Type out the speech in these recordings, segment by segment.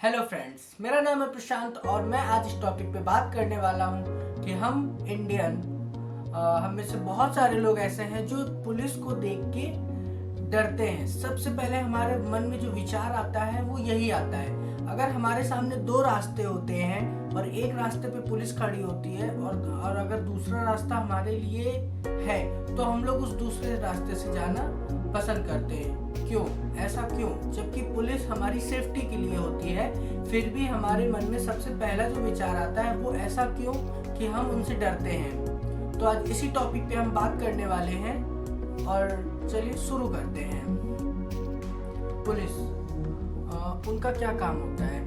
Hello friends, मेरा नाम है प्रशांत और मैं आज इस टॉपिक पे बात करने वाला हूँ कि हम इंडियन हम में से बहुत सारे लोग ऐसे हैं जो पुलिस को देख के डरते हैं। सबसे पहले हमारे मन में जो विचार आता है वो यही आता है, अगर हमारे सामने दो रास्ते होते हैं और एक रास्ते पे पुलिस खड़ी होती है और अगर दूसरा रास्ता हमारे लिए है तो हम लोग उस दूसरे रास्ते से जाना पसंद करते हैं। क्यों? ऐसा क्यों? जबकि पुलिस हमारी सेफ्टी के लिए होती है, फिर भी हमारे मन में सबसे पहला जो विचार आता है वो ऐसा क्यों कि हम उनसे डरते हैं। तो आज इसी टॉपिक पे हम बात करने वाले हैं और चलिए शुरू करते हैं। पुलिस उनका क्या काम होता है?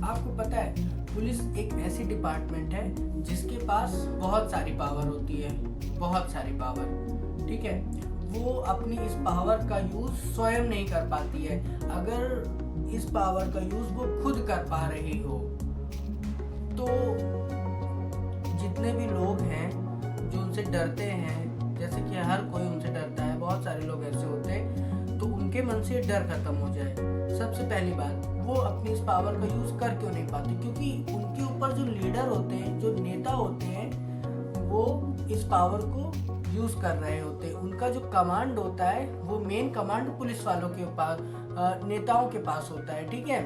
आपको पता है, पुलिस एक ऐसी डिपार्टमेंट है जिसके पास बहुत सारी पावर होती है, बहुत सारी पावर। ठीक है, वो अपनी इस पावर का यूज स्वयं नहीं कर पाती है। अगर इस पावर का यूज वो खुद कर पा रही हो तो जितने भी लोग हैं जो उनसे डरते हैं, जैसे कि हर कोई उनसे डरता है, बहुत सारे लोग ऐसे होते हैं, तो उनके मन से डर खत्म हो जाए। सबसे पहली बात, वो अपनी इस पावर का यूज कर क्यों नहीं पाते? क्योंकि उनके ऊपर जो लीडर होते हैं, जो नेता होते हैं, वो इस पावर को यूज कर रहे होते हैं। उनका जो कमांड होता है वो मेन कमांड पुलिस वालों के पास, नेताओं के पास होता है। ठीक है,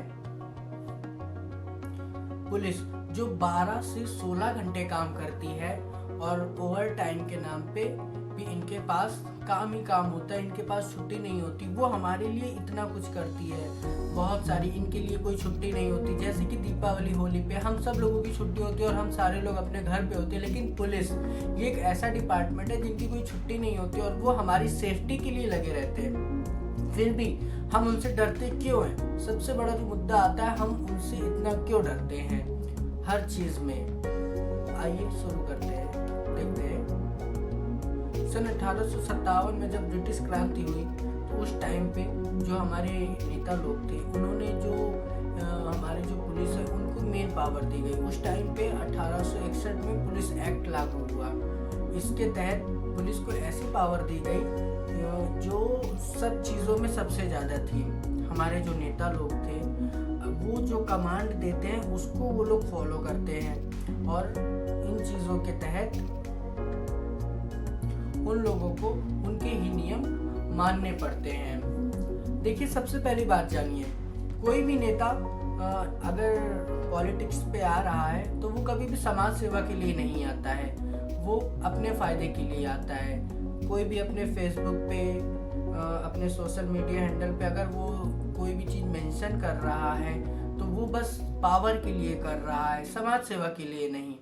पुलिस जो 12 से 16 घंटे काम करती है और ओवर टाइम के नाम पे भी इनके पास काम ही काम होता है, इनके पास छुट्टी नहीं होती। वो हमारे लिए इतना कुछ करती है, बहुत सारी, इनके लिए कोई छुट्टी नहीं होती। जैसे कि दीपावली, होली पे हम सब लोगों की छुट्टी होती है और हम सारे लोग अपने घर पे होते हैं, लेकिन पुलिस ये एक ऐसा डिपार्टमेंट है जिनकी कोई छुट्टी नहीं होती और वो हमारी सेफ्टी के लिए लगे रहते हैं। फिर भी हम उनसे डरते क्यों हैं? सबसे बड़ा जो मुद्दा आता है, हम उनसे इतना क्यों डरते हैं हर चीज में। आइए शुरू करते हैं, देखते हैं। सन 1857 में जब ब्रिटिश क्रांति हुई तो उस टाइम पे जो हमारे नेता लोग थे, उन्होंने जो हमारे जो पुलिस है उनको मेन पावर दी गई। उस टाइम पे 1861 में पुलिस एक्ट लागू हुआ। इसके तहत पुलिस को ऐसी पावर दी गई जो सब चीज़ों में सबसे ज़्यादा थी। हमारे जो नेता लोग थे वो जो कमांड देते हैं उसको वो लोग फॉलो करते हैं और इन चीज़ों के तहत उन लोगों को उनके ही नियम मानने पड़ते हैं। देखिए, सबसे पहली बात जानिए, कोई भी नेता अगर पॉलिटिक्स पे आ रहा है तो वो कभी भी समाज सेवा के लिए नहीं आता है, वो अपने फायदे के लिए आता है। कोई भी अपने फेसबुक पे, अपने सोशल मीडिया हैंडल पे अगर वो कोई भी चीज़ मेंशन कर रहा है तो वो बस पावर के लिए कर रहा है, समाज सेवा के लिए नहीं।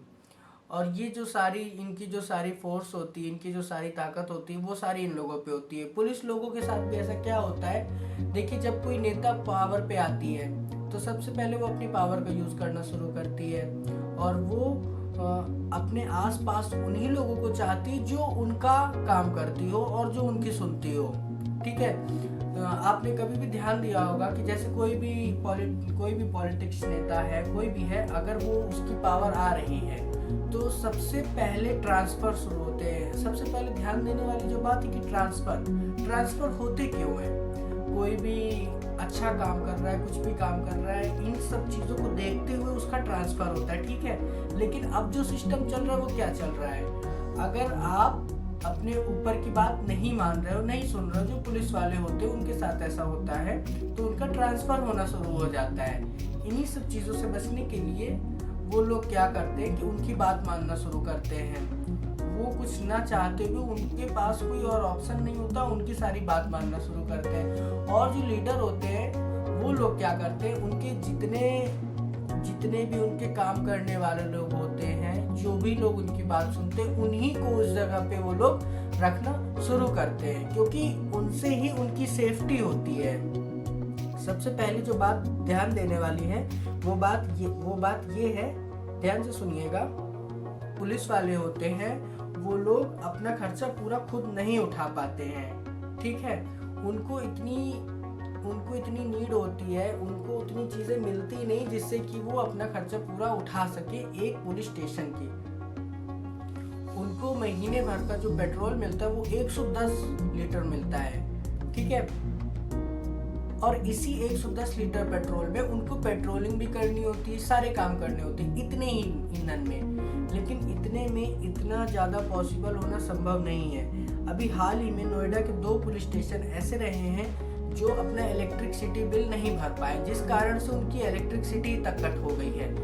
और ये जो सारी इनकी जो सारी फोर्स होती है, इनकी जो सारी ताकत होती है, वो सारी इन लोगों पे होती है। पुलिस लोगों के साथ भी ऐसा क्या होता है? देखिए, जब कोई नेता पावर पे आती है तो सबसे पहले वो अपनी पावर का यूज करना शुरू करती है और वो अपने आसपास उन्हीं लोगों को चाहती है जो उनका काम करती हो और जो उनकी सुनती हो। ठीक है, आपने कभी भी ध्यान दिया होगा कि जैसे कोई भी पॉलिटिक्स नेता है, कोई भी है, अगर वो उसकी पावर आ रही है तो सबसे पहले ट्रांसफर शुरू होते हैं। सबसे पहले ध्यान देने वाली जो बात है कि ट्रांसफर होते क्यों है? कोई भी अच्छा काम कर रहा है, कुछ भी काम कर रहा है, इन सब चीज़ों को देखते हुए उसका ट्रांसफर होता है। ठीक है, लेकिन अब जो सिस्टम चल रहा है वो क्या चल रहा है? अगर आप अपने ऊपर की बात नहीं मान रहे हो, नहीं सुन रहे हो, जो पुलिस वाले होते हैं उनके साथ ऐसा होता है तो उनका ट्रांसफर होना शुरू हो जाता है। इन्हीं सब चीज़ों से बचने के लिए वो लोग क्या करते हैं कि उनकी बात मानना शुरू करते हैं। वो कुछ ना चाहते हुए, उनके पास कोई और ऑप्शन नहीं होता, उनकी सारी बात मानना शुरू करते हैं। और जो लीडर होते हैं वो लोग क्या करते हैं, उनके जितने भी उनके काम करने वाले लोग होते हैं, जो भी लोग उनकी बात सुनते हैं, उन्हीं को उस जगह पे वो लोग रखना शुरू करते हैं, क्योंकि उनसे ही उनकी सेफ्टी होती है। सबसे पहली जो बात ध्यान देने वाली है वो बात ये है, ध्यान से सुनिएगा। पुलिस वाले होते हैं वो लोग अपना खर्चा पूरा खुद नहीं उठा पाते हैं। ठीक है, उनको इतनी नीड होती है, उनको उतनी चीजें मिलती नहीं जिससे कि वो अपना खर्चा पूरा उठा सके एक पुलिस स्टेशन की। उनको महीने भर का जो पेट्रोल मिलता है वो 110 लीटर मिलता है। ठीक है, और इसी 110 लीटर पेट्रोल में उनको पेट्रोलिंग भी करनी होती है, सारे काम करने होते हैं इतने ही ईंधन में। लेकिन इतने में इतना ज़्यादा पॉसिबल होना संभव नहीं है। अभी हाल ही में नोएडा के 2 पुलिस स्टेशन ऐसे रहे हैं जो अपना इलेक्ट्रिसिटी बिल नहीं भर पाए, जिस कारण से उनकी इलेक्ट्रिसिटी तक कट हो गई है।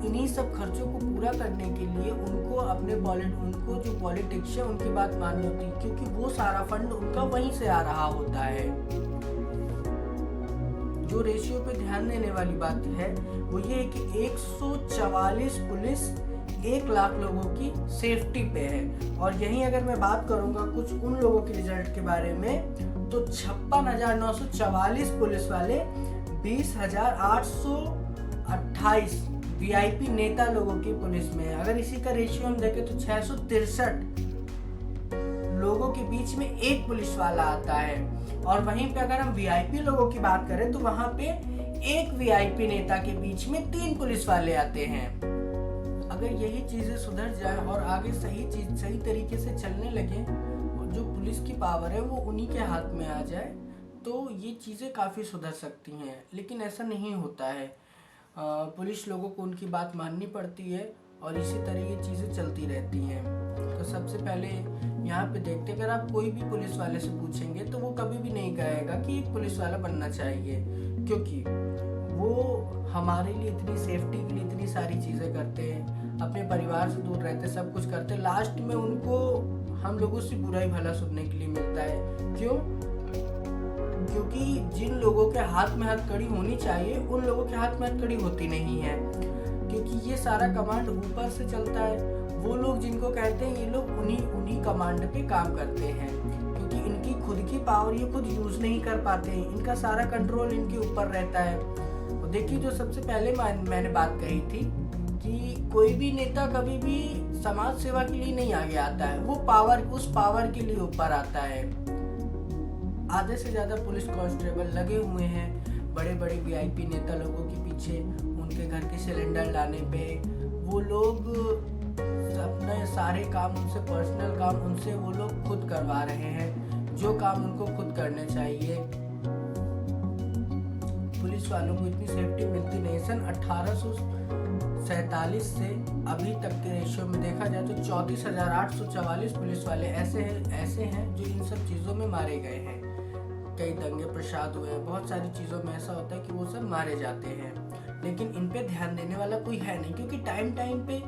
इन्हीं सब खर्चों को पूरा करने के लिए उनको जो पॉलिटिक्स है उनकी बात माननी होती है, क्योंकि वो सारा फंड उनका वहीं से आ रहा होता है। जो रेशियो पे ध्यान देने वाली बात है वो ये है कि 144 पुलिस 1 लाख लोगों की सेफ्टी पे है। और यहीं अगर मैं बात करूंगा कुछ उन लोगों के रिजल्ट के बारे में, तो 56,944 पुलिस वाले 20,828 वीआईपी नेता लोगों की पुलिस में है। अगर इसी का रेशियो हम देखें तो 663 लोगों के बीच में 1 पुलिस वाला आता है। और वहीं पे अगर हम वीआईपी लोगों की बात करें तो वहां पे 1 वीआईपी नेता के बीच में 3 पुलिस वाले आते हैं। अगर यही चीजें सुधर जाए और आगे सही तरीके से चलने लगे और जो पुलिस की पावर है वो उन्हीं के हाथ में आ जाए, तो ये चीजें काफी सुधर सकती हैं। लेकिन ऐसा नहीं होता है। पुलिस लोगों को उनकी बात माननी पड़ती है और इसी तरह ये चीजें चलती रहती हैं। तो सबसे पहले यहाँ पे देखते, अगर आप कोई भी पुलिस वाले से पूछेंगे तो वो कभी भी नहीं कहेगा कि पुलिस वाला बनना चाहिए, क्योंकि वो हमारे लिए इतनी सेफ्टी के लिए इतनी सारी चीज़ें करते हैं, अपने परिवार से दूर रहते, सब कुछ करते, लास्ट में उनको हम लोगों से बुरा ही भला सुनने के लिए मिलता है। क्यों? क्योंकि जिन लोगों के हाथ में हथकड़ी होनी चाहिए उन लोगों के हाथ में हथकड़ी होती नहीं है, क्योंकि ये सारा कमांड ऊपर से चलता है। वो लोग जिनको कहते हैं ये लोग उन्हीं कमांड पे काम करते हैं, क्योंकि इनकी खुद की पावर ये खुद यूज नहीं कर पाते हैं, इनका सारा कंट्रोल इनके ऊपर रहता है। तो देखिए, जो सबसे पहले मैंने बात कही थी कि कोई भी नेता कभी भी समाज सेवा के लिए नहीं आगे आता है, वो उस पावर के लिए ऊपर आता है। आधे से ज्यादा पुलिस कांस्टेबल लगे हुए हैं बड़े बड़े वीआईपी नेता लोगों के पीछे, उनके घर के सिलेंडर लाने पे। वो लोग अपने सारे काम उनसे, पर्सनल काम उनसे वो लोग खुद करवा रहे हैं, जो काम उनको खुद करने चाहिए। पुलिस वालों को इतनी सेफ्टी मिलती नहीं। सन 1847 से अभी तक के रेशियो में देखा जाए तो 34,844 पुलिस वाले ऐसे हैं जो इन सब चीज़ों में मारे गए हैं। कई दंगे प्रसाद हुए हैं, बहुत सारी चीज़ों में ऐसा होता है कि वो सब मारे जाते हैं, लेकिन इन पे ध्यान देने वाला कोई है नहीं, क्योंकि टाइम पे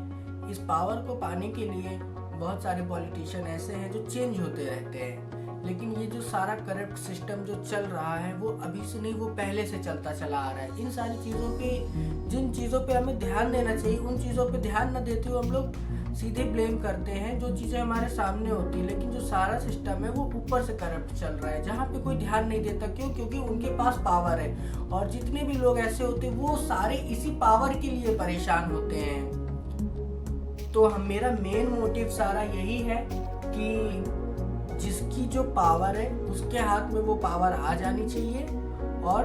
इस पावर को पाने के लिए बहुत सारे पॉलिटिशियन ऐसे हैं जो चेंज होते रहते हैं। लेकिन ये जो सारा करप्ट सिस्टम जो चल रहा है वो अभी से नहीं, वो पहले से चलता चला आ रहा है। इन सारी चीज़ों पे, जिन चीज़ों पे हमें ध्यान देना चाहिए उन चीज़ों पे ध्यान न देते हुए हम लोग सीधे ब्लेम करते हैं जो चीज़ें हमारे सामने होती है। लेकिन जो सारा सिस्टम है वो ऊपर से करप्ट चल रहा है, जहाँ पे कोई ध्यान नहीं देता। क्यों? क्योंकि उनके पास पावर है, और जितने भी लोग ऐसे होते हैं वो सारे इसी पावर के लिए परेशान होते हैं। तो मेरा मेन मोटिव सारा यही है कि जिसकी जो पावर है उसके हाथ में वो पावर आ जानी चाहिए और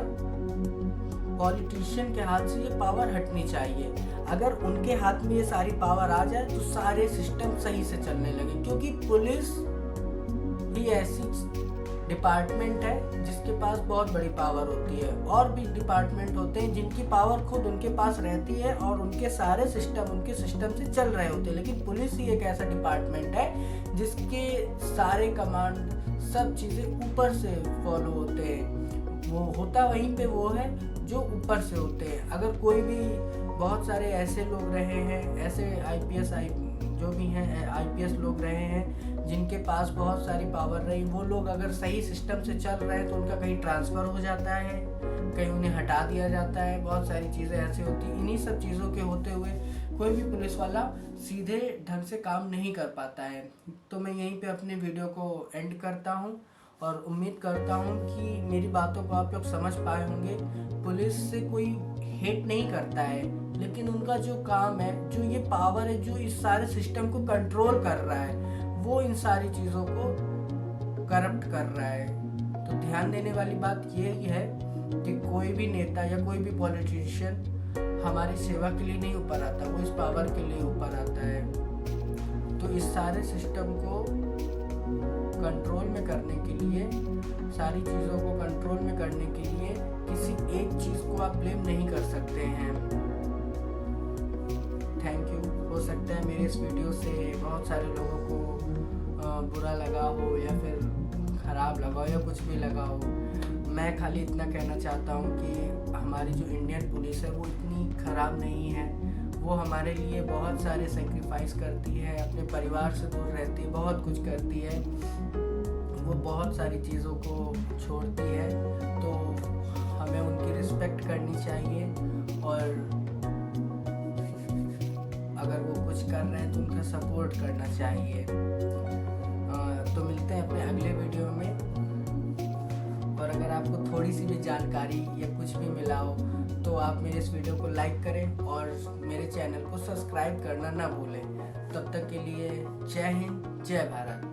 पॉलिटिशियन के हाथ से ये पावर हटनी चाहिए। अगर उनके हाथ में ये सारी पावर आ जाए तो सारे सिस्टम सही से चलने लगे, क्योंकि पुलिस भी ऐसी डिपार्टमेंट है जिसके पास बहुत बड़ी पावर होती है। और भी डिपार्टमेंट होते हैं जिनकी पावर खुद उनके पास रहती है और उनके सारे सिस्टम उनके सिस्टम से चल रहे होते हैं, लेकिन पुलिस ही एक ऐसा डिपार्टमेंट है जिसके सारे कमांड, सब चीज़ें ऊपर से फॉलो होते हैं। वो होता वहीं पे वो है जो ऊपर से होते हैं। अगर कोई भी, बहुत सारे ऐसे लोग रहे हैं, ऐसे आईपीएस जो भी हैं आईपीएस लोग रहे हैं जिनके पास बहुत सारी पावर रही, वो लोग अगर सही सिस्टम से चल रहे हैं तो उनका कहीं ट्रांसफ़र हो जाता है, कहीं उन्हें हटा दिया जाता है, बहुत सारी चीज़ें ऐसी होती हैं। इन्हीं सब चीज़ों के होते हुए कोई भी पुलिस वाला सीधे ढंग से काम नहीं कर पाता है। तो मैं यहीं पे अपने वीडियो को एंड करता हूँ और उम्मीद करता हूँ कि मेरी बातों को आप लोग समझ पाए होंगे। पुलिस से कोई हेट नहीं करता है, लेकिन उनका जो काम है, जो ये पावर है, जो इस सारे सिस्टम को कंट्रोल कर रहा है, वो इन सारी चीज़ों को करप्ट कर रहा है। तो ध्यान देने वाली बात ये है कि कोई भी नेता या कोई भी पॉलिटिशियन हमारी सेवा के लिए नहीं ऊपर आता, वो इस पावर के लिए ऊपर आता है। तो इस सारे सिस्टम को कंट्रोल में करने के लिए, सारी चीज़ों को कंट्रोल में करने के लिए किसी एक चीज़ को आप ब्लेम नहीं कर सकते हैं। Thank you. हो सकता है मेरे इस वीडियो से बहुत सारे लोगों को बुरा लगा हो या फिर ख़राब लगा हो या कुछ भी लगा हो। मैं खाली इतना कहना चाहता हूँ कि हमारी जो इंडियन पुलिस है वो इतनी ख़राब नहीं है। वो हमारे लिए बहुत सारे सेक्रीफाइस करती है, अपने परिवार से दूर रहती है, बहुत कुछ करती है, वो बहुत सारी चीज़ों को छोड़ती है। तो हमें उनकी रिस्पेक्ट करनी चाहिए और अगर वो कुछ कर रहे हैं तो उनका सपोर्ट करना चाहिए। तो मिलते हैं अपने अगले वीडियो में। और अगर आपको थोड़ी सी भी जानकारी या कुछ भी मिला हो तो आप मेरे इस वीडियो को लाइक करें और मेरे चैनल को सब्सक्राइब करना ना भूलें। तब तक के लिए जय हिंद, जय भारत।